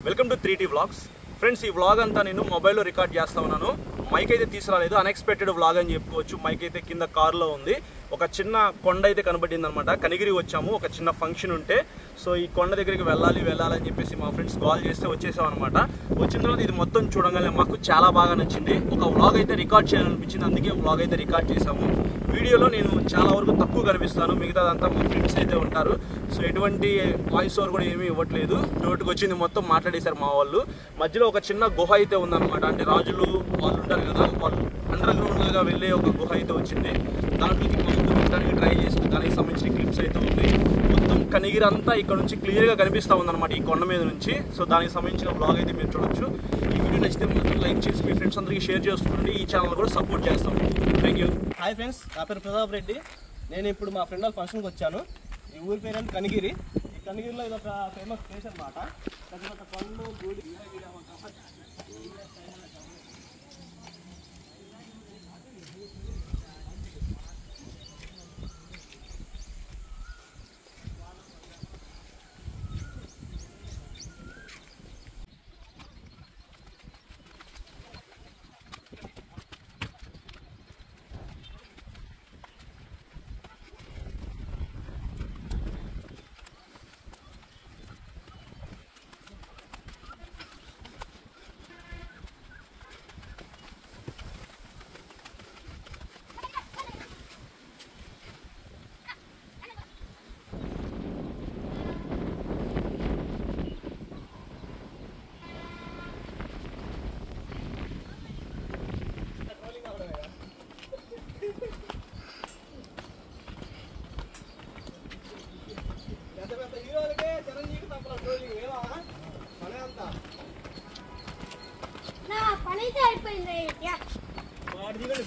Welcome to 3T vlogs. Friends, ఈ vlog అంతా నేను మొబైల్లో రికార్డ్ చేస్తా ఉన్నాను. మైక్ అయితే తీసుకురాలేదు, అన్ఎక్స్పెక్టెడ్ వ్లాగ్ అని చెప్పుకోవచ్చు. మైక్ అయితే కింద కార్లో ఉంది. ఒక చిన్న కొండ అయితే కనబడింది అనమాట. కనిగిరి వచ్చాము, ఒక చిన్న ఫంక్షన్ ఉంటే. సో ఈ కొండ దగ్గరికి వెళ్ళాలని చెప్పేసి మా ఫ్రెండ్స్ కాల్ చేస్తే వచ్చేసాం అనమాట. వచ్చిన తర్వాత ఇది మొత్తం చూడగానే మాకు చాలా బాగా నచ్చింది. ఒక వ్లాగ్ అయితే రికార్డ్ చేయాలనిపించింది, అందుకే వ్లాగ్ అయితే రికార్డ్ చేసాము. వీడియోలో నేను చాలా వరకు తక్కువ కనిపిస్తాను, మిగతాదంతా మా ఫ్రెండ్స్ అయితే ఉంటారు. సో ఎటువంటి వాయిస్ ఓవర్ కూడా ఏమీ ఇవ్వట్లేదు. నోటికి వచ్చింది మొత్తం మాట్లాడేశారు మా వాళ్ళు. మధ్యలో ఒక చిన్న గుహ అయితే ఉందన్నమాట. అంటే రాజులు వాళ్ళు ఉంటారు కదా, వాళ్ళు అండర్ గ్రౌండ్ లాగా వెళ్ళే ఒక గుహ అయితే వచ్చింది. దాంట్లోకి వెళ్ళడానికి ట్రై చేసి దానికి సంబంధించిన క్లిప్స్ అయితే ఉన్నాయి. మొత్తం కనిగిరి అంతా ఇక్కడ నుంచి క్లియర్గా కనిపిస్తూ ఉందన్నమాట, ఈ కొండ మీద నుంచి. సో దానికి సంబంధించిన బ్లాగ్ అయితే మీరు చూడొచ్చు. ఈ వీడియో నచ్చితే మాత్రం లైక్ చేసి మీ ఫ్రెండ్స్ అందరికీ షేర్ చేస్తుండండి. ఈ ఛానల్ కూడా సపోర్ట్ చేస్తాం. Thank you. హాయ్ ఫ్రెండ్స్, నా పేరు ప్రతాప్ రెడ్డి. నేను ఇప్పుడు మా ఫ్రెండ్ వాళ్ళ ఫంక్షన్కి వచ్చాను. ఈ ఊరి పేరు అంటే కనిగిరి. ఈ కనిగిరిలో ఇది ఒక ఫేమస్ ప్లేస్ అనమాట. పెద్ద పెద్ద కొండలు, గుడి.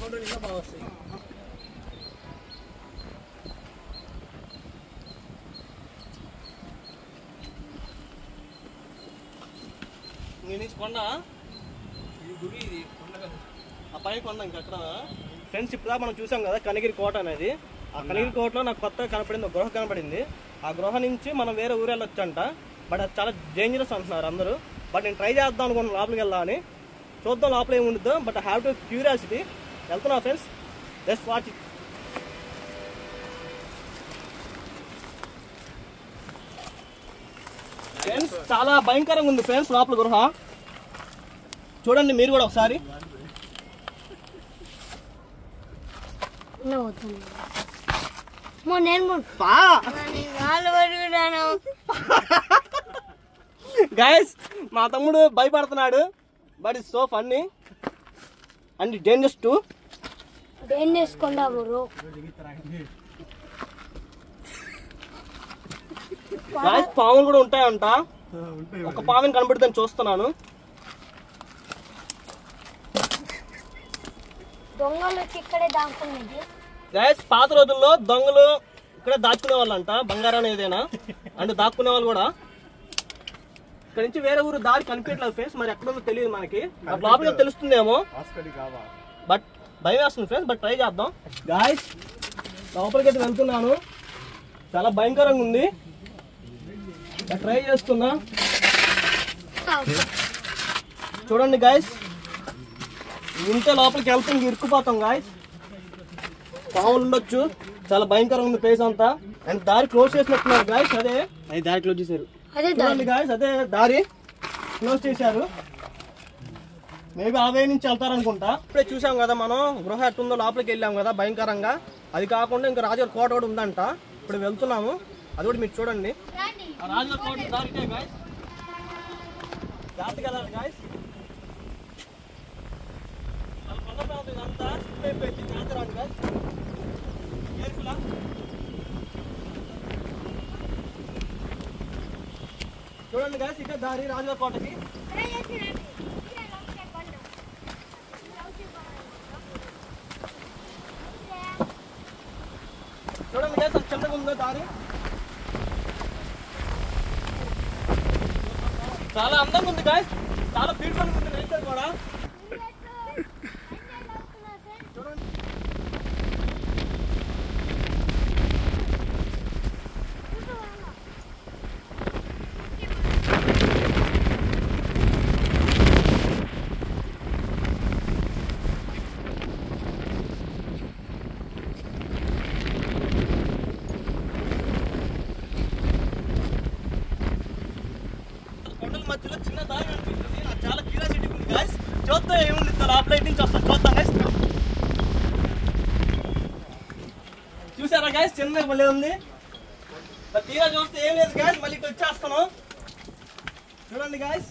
ఫోటోలు ఇంకా బాగా వస్తాయి. నుంచి కొండ, ఈ గుడి, ఇది కొండ, ఆ పై కొండ ఇంకక్కడ. ఫ్రెండ్స్, ఇప్పుడు మనం చూసాం కదా కనిగిరి కోట అనేది. ఆ కనిగిరి కోటలో నాకు కొత్తగా కనపడింది, ఒక గృహ కనపడింది. ఆ గృహ నుంచి మనం వేరే ఊరు వెళ్ళొచ్చంట. బట్ అది చాలా డేంజరస్ అంటున్నారు అందరూ. బట్ నేను ట్రై చేద్దాం అనుకున్నాను లోపలికి వెళ్ళాలని. చూద్దాం లోపల ఏమి ఉండదు. But I have to curiosity. వెళ్తున్నా friends, just watch it. Friends, చాలా భయంకరంగా ఉంది ఫ్రెండ్స్ లోపల గృహ. చూడండి మీరు కూడా ఒకసారి. గైస్, మా తమ్ముడు భయపడుతున్నాడు. But it's so funny and dangerous to. Dangerous కొండ బ్రో. గైస్, పాములు కూడా ఉంటాయంట. ఒక పాముని కనబడుతుంది, చూస్తున్నాను. దొంగలు ఇక్కడే దాక్కునేది. గైస్, పాత రోజుల్లో దొంగలు ఇక్కడే దాక్కునే వాళ్ళంట. బంగారం ఏదైనా అంటే దాక్కునే వాళ్ళు కూడా. ఇక్కడ నుంచి వేరే ఊరు దారి కనిపించట్లేదు ఫ్రెండ్స్. మరి ఎక్కడుందో తెలియదు మనకి. లోపలికి తెలుస్తుందేమో, బట్ భయం వేస్తుంది ఫ్రెండ్స్. బట్ ట్రై చేద్దాం. గాయస్, లోపలికి అయితే వెళ్తున్నాను. చాలా భయంకరంగా ఉంది. ట్రై చేస్తున్నా. చూడండి గాయస్, ఇంతే లోపలికి వెళ్తే ఇంక ఇరుక్కుపోతాం గాయస్. పాములు ఉండొచ్చు. చాలా భయంకరంగా ఉంది ప్లేస్ అంతా. అండ్ దారి క్లోజ్ చేసినట్టున్నారు గాయస్. అదే దారి క్లోజ్ చేశారు. చూడండి గాయస్, అదే దారి క్లోజ్ చేశారు. మేబీ ఆ వే నుంచి వెళ్తారనుకుంటా. ఇప్పుడే చూసాం కదా మనం గృహ ఎట్టుందో, లోపలికి వెళ్ళాం కదా భయంకరంగా. అది కాకుండా ఇంకా రాజుగారి కోట కూడా ఉందంట. ఇప్పుడు వెళ్తున్నాము, అది కూడా మీరు చూడండి. రాజుగారి కోట దారిటే గాయస్. జాగ్రత్తగా వెళ్ళాలి గాయస్. కొండ ప్రాంతం ఇదంతా స్లిప్ అయిపోయింది. జాగ్రత్త రాండి గాయస్, కేర్ఫుల్లా. చూడండి గాయస్, ఇక్కడ దారి రాజుగారి కోటకి. చూడండి గాయస్, అది చిన్నగా ఉందో దారి. చాలా అందంగా ఉంది గాయస్. చాలా బ్యూటిఫుల్ ఉంది నేచర్ కూడా. మధ్యలో చిన్న దారి అనిపించింది. నాకు చాలా క్యూరియాసిటీ ఉంది గాయస్. చూద్దాం ఏముంది లోపల నుంచి వస్తాను చూద్దాం గాయస్. చూసారా గాయస్ చిన్న భలే ఉంది. తీరా చూస్తే ఏం లేదు గాయస్. మళ్ళీ ఇటు వచ్చేస్తాను చూడండి గాయస్.